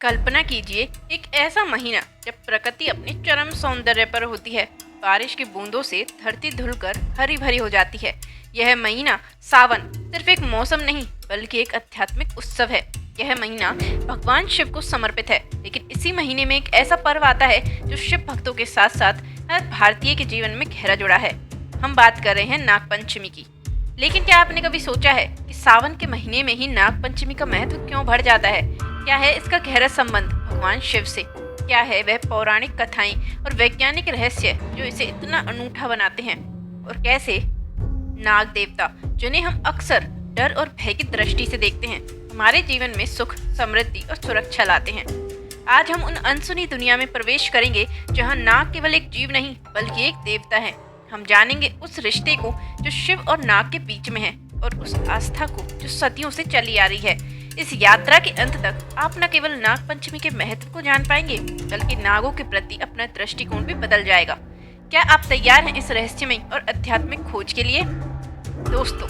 कल्पना कीजिए एक ऐसा महीना जब प्रकृति अपने चरम सौंदर्य पर होती है। बारिश की बूंदों से धरती धुलकर हरी भरी हो जाती है। यह महीना सावन सिर्फ एक मौसम नहीं बल्कि एक आध्यात्मिक उत्सव है। यह महीना भगवान शिव को समर्पित है, लेकिन इसी महीने में एक ऐसा पर्व आता है जो शिव भक्तों के साथ साथ हर भारतीय के जीवन में गहरा जुड़ा है। हम बात कर रहे हैं नागपंचमी की। लेकिन क्या आपने कभी सोचा है कि सावन के महीने में ही नागपंचमी का महत्व क्यों बढ़ जाता है? क्या है इसका गहरा संबंध भगवान शिव से? क्या है वह पौराणिक कथाएं और वैज्ञानिक रहस्य जो इसे इतना अनूठा बनाते हैं? और कैसे नाग देवता, जिन्हें हम अक्सर डर और भय की दृष्टि से देखते हैं, हमारे जीवन में सुख, समृद्धि और सुरक्षा लाते हैं। आज हम उन अनसुनी दुनिया में प्रवेश करेंगे जहां नाग केवल एक जीव नहीं बल्कि एक देवता है। हम जानेंगे उस रिश्ते को जो शिव और नाग के बीच में है और उस आस्था को जो सदियों से चली आ रही है। इस यात्रा के अंत तक आप न केवल नागपंचमी के महत्व को जान पाएंगे बल्कि नागों के प्रति अपना दृष्टिकोण भी बदल जाएगा। क्या आप तैयार हैं इस रहस्यमय और आध्यात्मिक खोज के लिए? दोस्तों,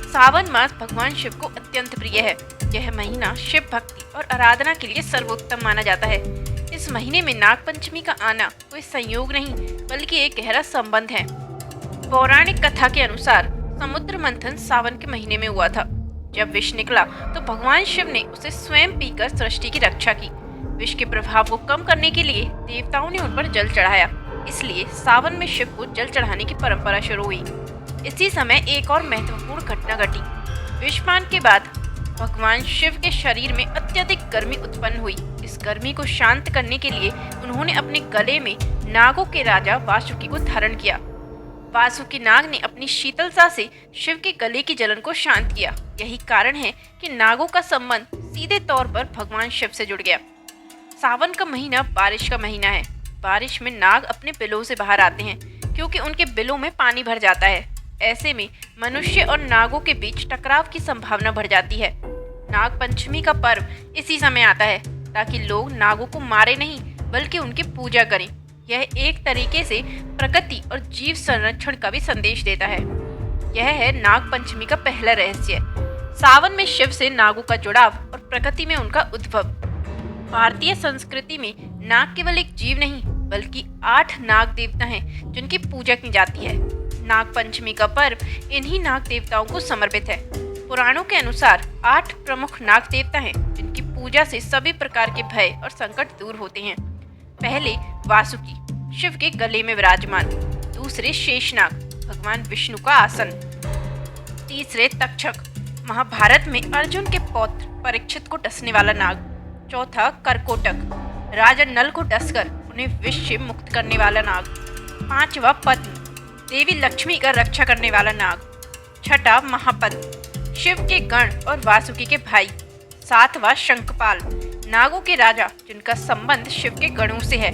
सावन मास भगवान शिव को अत्यंत प्रिय है। यह महीना शिव भक्ति और आराधना के लिए सर्वोत्तम माना जाता है। इस महीने में नागपंचमी का आना कोई संयोग नहीं बल्कि एक गहरा संबंध है। पौराणिक कथा के अनुसार समुद्र मंथन सावन के महीने में हुआ था। जब विष निकला तो भगवान शिव ने उसे स्वयं पीकर सृष्टि की रक्षा की। विष के प्रभाव को कम करने के लिए देवताओं ने उन पर जल चढ़ाया। इसलिए सावन में शिव को जल चढ़ाने की परंपरा शुरू हुई। इसी समय एक और महत्वपूर्ण घटना घटी। विषपान के बाद भगवान शिव के शरीर में अत्यधिक गर्मी उत्पन्न हुई। इस गर्मी को शांत करने के लिए उन्होंने अपने गले में नागों के राजा वासुकी को धारण किया। वासुकी नाग ने अपनी शीतलता से शिव के गले की जलन को शांत किया। यही कारण है कि नागों का संबंध सीधे तौर पर भगवान शिव से जुड़ गया। सावन का महीना बारिश का महीना है। बारिश में नाग अपने बिलों से बाहर आते हैं क्योंकि उनके बिलों में पानी भर जाता है। ऐसे में मनुष्य और नागों के बीच टकराव की संभावना बढ़ जाती है। नाग पंचमी का पर्व इसी समय आता है ताकि लोग नागों को मारे नहीं बल्कि उनकी पूजा करें। यह एक तरीके से प्रकृति और जीव संरक्षण का भी संदेश देता है। यह है नाग पंचमी का पहला रहस्य। सावन में शिव से नागों का जुड़ाव और प्रकृति में उनका उद्भव। भारतीय संस्कृति में नाग केवल एक जीव नहीं बल्कि 8 नाग देवता हैं जिनकी पूजा की जाती है। नाग पंचमी का पर्व इन्हीं नाग देवताओं को समर्पित है। पुराणों के अनुसार 8 प्रमुख नाग देवता हैं जिनकी पूजा से सभी प्रकार के भय और संकट दूर होते हैं। पहले वासुकी, शिव के गले में विराजमान। दूसरे शेषनाग, भगवान विष्णु का आसन। तीसरे तक्षक, महाभारत में अर्जुन के पौत्र परीक्षित को डसने वाला नाग। चौथा करकोटक, राजा नल को डसकर उन्हें विष से मुक्त करने वाला नाग। पांचवा पद्म, देवी लक्ष्मी का रक्षा करने वाला नाग। छठा महापद्म, शिव के गण और वासुकी के भाई। सातवां शंखपाल, नागों के राजा जिनका संबंध शिव के गणों से है।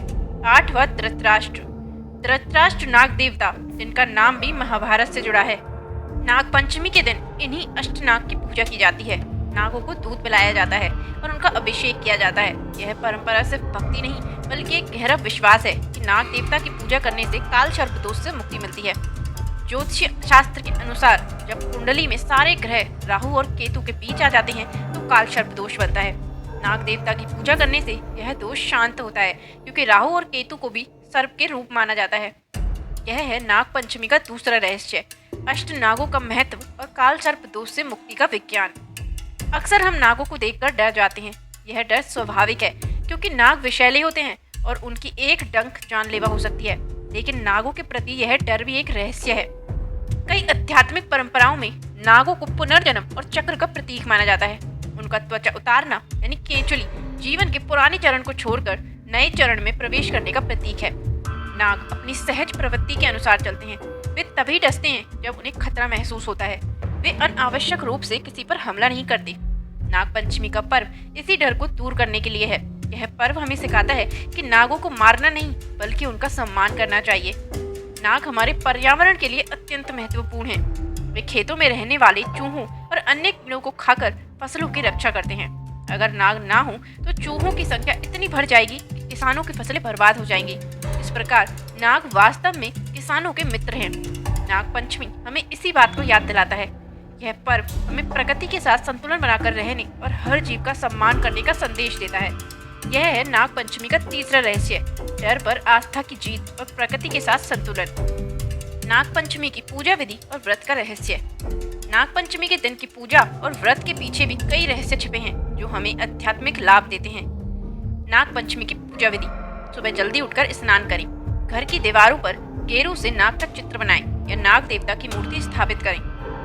आठवां धृतराष्ट्र, धृतराष्ट्र नाग देवता जिनका नाम भी महाभारत से जुड़ा है। नाग पंचमी के दिन इन्हीं अष्टनाग की पूजा की जाती है। नागों को दूध पिलाया जाता है और उनका अभिषेक किया जाता है। यह परंपरा सिर्फ भक्ति नहीं बल्कि एक गहरा विश्वास है कि नाग देवता की पूजा करने से काल सर्प दोष से मुक्ति मिलती है। ज्योतिष शास्त्र के अनुसार जब कुंडली में सारे ग्रह राहु और केतु के बीच आ जाते हैं तो काल सर्प दोष बनता है। नाग देवता की पूजा करने से यह दोष शांत होता है क्योंकि राहु और केतु को भी सर्प के रूप माना जाता है। यह है नाग पंचमी का दूसरा रहस्य, अष्ट नागों का महत्व और काल सर्प दोष से मुक्ति का विज्ञान। अक्सर हम नागों को देखकर डर जाते हैं। यह डर स्वाभाविक है क्योंकि नाग विषैले होते हैं और उनकी एक डंक जानलेवा हो सकती है। लेकिन नागों के प्रति यह डर भी एक रहस्य है। कई आध्यात्मिक परंपराओं में नागों को पुनर्जन्म और चक्र का प्रतीक माना जाता है। उनका त्वचा उतारना यानी केंचुली जीवन के पुराने चरण को छोड़कर नए चरण में प्रवेश करने का प्रतीक है। नाग अपनी सहज प्रवृत्ति के अनुसार चलते हैं। वे तभी डसते हैं जब उन्हें खतरा महसूस होता है। वे अनावश्यक रूप से किसी पर हमला नहीं करते। नाग पंचमी का पर्व इसी डर को दूर करने के लिए है। यह पर्व हमें सिखाता है कि नागों को मारना नहीं बल्कि उनका सम्मान करना चाहिए। नाग हमारे पर्यावरण के लिए अत्यंत महत्वपूर्ण हैं। वे खेतों में रहने वाले चूहों और अन्य कीड़ों को खाकर फसलों की रक्षा करते हैं। अगर नाग ना हो तो चूहों की संख्या इतनी बढ़ जाएगी कि किसानों की फसलें बर्बाद हो जाएंगी। इस प्रकार नाग वास्तव में किसानों के मित्र हैं। नाग पंचमी हमें इसी बात को याद दिलाता है। यह पर्व हमें प्रकृति के साथ संतुलन बनाकर रहने और हर जीव का सम्मान करने का संदेश देता है। यह है नाग पंचमी का तीसरा रहस्य, डर पर आस्था की जीत और प्रकृति के साथ संतुलन। नाग पंचमी की पूजा विधि और व्रत का रहस्य। नाग पंचमी के दिन की पूजा और व्रत के पीछे भी कई रहस्य छिपे हैं जो हमें आध्यात्मिक लाभ देते हैं। नाग पंचमी की पूजा विधि। सुबह जल्दी उठकर स्नान करें। घर की दीवारों पर गेरू से नाग का चित्र बनाएं या नाग देवता की मूर्ति स्थापित करें।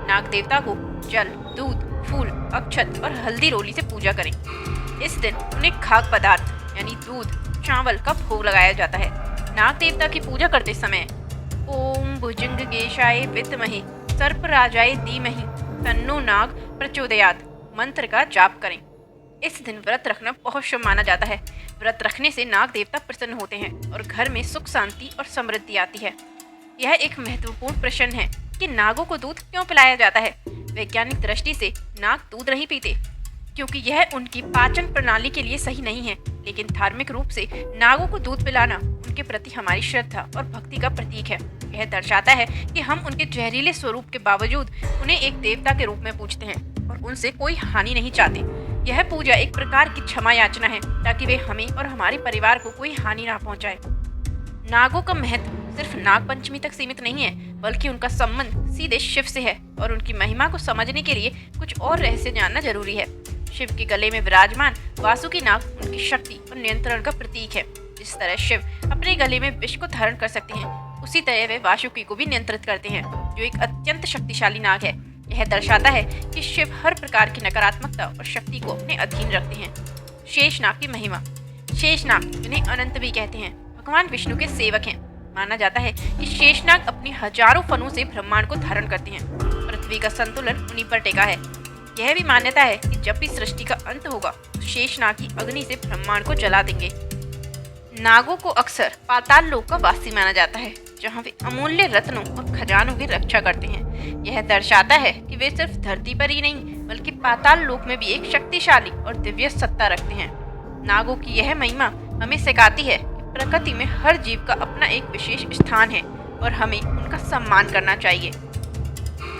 नाग देवता को जल, दूध, फूल, अक्षत और हल्दी रोली से पूजा करें। इस दिन उन्हें खाद्य पदार्थ यानी दूध, चावल का भोग लगाया जाता है। नाग देवता की पूजा करते समय ओम भुजंगेशाय विद्महे सर्पराजाय धीमहि तन्नो नाग प्रचोदयात् मंत्र का जाप करें। इस दिन व्रत रखना बहुत शुभ माना जाता है। व्रत रखने से नाग देवता प्रसन्न होते हैं और घर में सुख, शांति और समृद्धि आती है। यह एक महत्वपूर्ण प्रश्न है कि नागों को दूध क्यों पिलाया जाता है। वैज्ञानिक दृष्टि से नाग दूध नहीं पीते क्योंकि यह उनकी पाचन प्रणाली के लिए सही नहीं है, लेकिन धार्मिक रूप से नागों को दूध पिलाना उनके प्रति हमारी श्रद्धा और भक्ति का प्रतीक है। यह दर्शाता है कि हम उनके जहरीले स्वरूप के बावजूद उन्हें एक देवता के रूप में पूजते हैं और उनसे कोई हानि नहीं चाहते। यह पूजा एक प्रकार की क्षमा याचना है ताकि वे हमें और हमारे परिवार को कोई हानि ना पहुंचाए। नागों का महत्व सिर्फ नाग पंचमी तक सीमित नहीं है, बल्कि उनका संबंध सीधे शिव से है और उनकी महिमा को समझने के लिए कुछ और रहस्य जानना जरूरी है। शिव के गले में विराजमान वासुकी नाग उनकी शक्ति और नियंत्रण का प्रतीक है। जिस तरह शिव अपने गले में विष को धारण कर सकते हैं, उसी तरह वे वासुकी को भी नियंत्रित करते हैं, जो एक अत्यंत शक्तिशाली नाग है। यह दर्शाता है कि शिव हर प्रकार की नकारात्मकता और शक्ति को अपने अधीन रखते हैं। शेषनाग की महिमा। शेषनाग, जिन्हें अनंत भी कहते हैं, भगवान विष्णु के सेवक हैं। माना जाता है कि शेषनाग अपनी हजारों फनों से ब्रह्मांड को धारण करते हैं। पृथ्वी का संतुलन उन्हीं पर टेका है। यह भी मान्यता है कि जब भी सृष्टि का अंत होगा तो शेषनाग की अग्नि से ब्रह्मांड को जला देंगे। नागों को अक्सर पाताल लोक का वासी माना जाता है, जहाँ वे अमूल्य रत्नों और खजानों की रक्षा करते हैं। यह दर्शाता है कि वे सिर्फ धरती पर ही नहीं बल्कि पाताल लोक में भी एक शक्तिशाली और दिव्य सत्ता रखते हैं। नागों की यह महिमा हमें सिखाती है कि प्रकृति में हर जीव का अपना एक विशेष स्थान है और हमें उनका सम्मान करना चाहिए।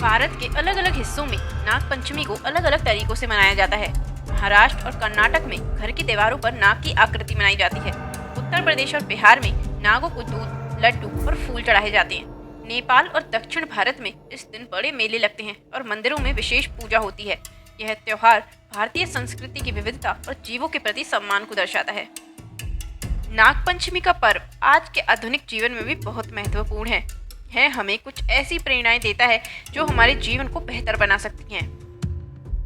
भारत के अलग अलग हिस्सों में नाग पंचमी को अलग अलग तरीकों से मनाया जाता है। महाराष्ट्र और कर्नाटक में घर की दीवारों पर नाग की आकृति बनाई जाती है। उत्तर प्रदेश और बिहार में नागों को दूध, लड्डू और फूल चढ़ाए जाते हैं। नेपाल और दक्षिण भारत में इस दिन बड़े मेले लगते हैं और मंदिरों में विशेष पूजा होती है। यह त्योहार भारतीय संस्कृति की विविधता और जीवों के प्रति सम्मान को दर्शाता है। नाग पंचमी का पर्व आज के आधुनिक जीवन में भी बहुत महत्वपूर्ण है। यह हमें कुछ ऐसी प्रेरणाएं देता है जो हमारे जीवन को बेहतर बना सकती हैं।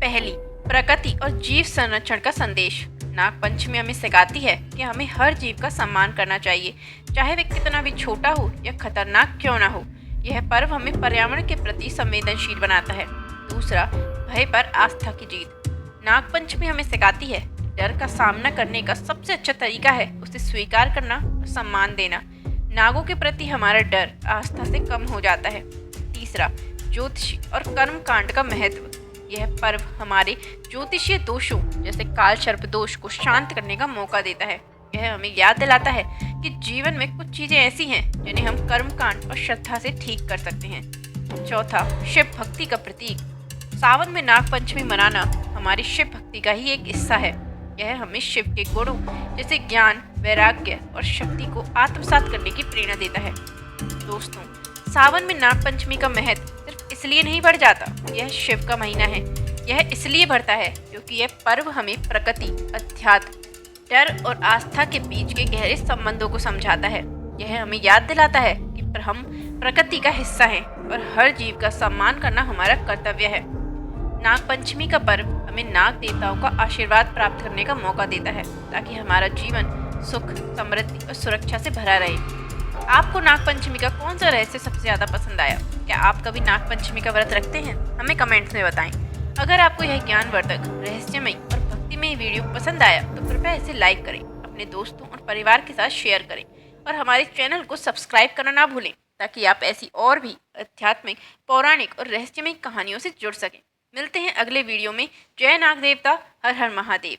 पहली, प्रकृति और जीव संरक्षण का संदेश। नाग पंचमी हमें सिखाती है कि हमें हर जीव का सम्मान करना चाहिए, चाहे वे कितना भी छोटा हो या खतरनाक क्यों ना हो। यह पर्व हमें पर्यावरण के प्रति संवेदनशील बनाता है। दूसरा, भय पर आस्था की जीत। नाग पंचमी हमें सिखाती है डर का सामना करने का सबसे अच्छा तरीका है उसे स्वीकार करना और सम्मान देना। नागों के प्रति हमारा डर आस्था से कम हो जाता है। तीसरा, ज्योतिष और कर्म कांड का महत्व। यह पर्व हमारे ज्योतिषीय दोषों जैसे काल सर्प दोष को शांत करने का मौका देता है। यह हमें याद दिलाता है कि जीवन में कुछ चीजें ऐसी हैं जिन्हें हम कर्म कांड और श्रद्धा से ठीक कर सकते हैं। चौथा, शिव भक्ति का प्रतीक। सावन में नाग पंचमी मनाना हमारी शिव भक्ति का ही एक हिस्सा है। यह हमें शिव के गुणों जैसे ज्ञान, वैराग्य और शक्ति को आत्मसात करने की प्रेरणा देता है। दोस्तों, सावन में नाग पंचमी का महत्व सिर्फ इसलिए नहीं बढ़ जाता, यह शिव का महीना है। यह इसलिए बढ़ता है क्योंकि यह पर्व हमें प्रकृति, अध्यात्म, डर और आस्था के बीच के गहरे संबंधों को समझाता है। यह हमें याद दिलाता है कि हम प्रकृति का हिस्सा हैं और हर जीव का सम्मान करना हमारा कर्तव्य है। नाग पंचमी का पर्व हमें नाग देवताओं का आशीर्वाद प्राप्त करने का मौका देता है ताकि हमारा जीवन सुख, समृद्धि और सुरक्षा से भरा रहे। आपको नाग पंचमी का कौन सा रहस्य सबसे ज़्यादा पसंद आया? क्या आप कभी नाग पंचमी का व्रत रखते हैं? हमें कमेंट्स में बताएं। अगर आपको यह ज्ञानवर्धक, रहस्यमय और भक्तिमय वीडियो पसंद आया तो कृपया इसे लाइक करें, अपने दोस्तों और परिवार के साथ शेयर करें और हमारे चैनल को सब्सक्राइब करना ना भूलें ताकि आप ऐसी और भी आध्यात्मिक, पौराणिक और रहस्यमय कहानियों से जुड़ सकें। मिलते हैं अगले वीडियो में। जय नाग देवता, हर हर महादेव।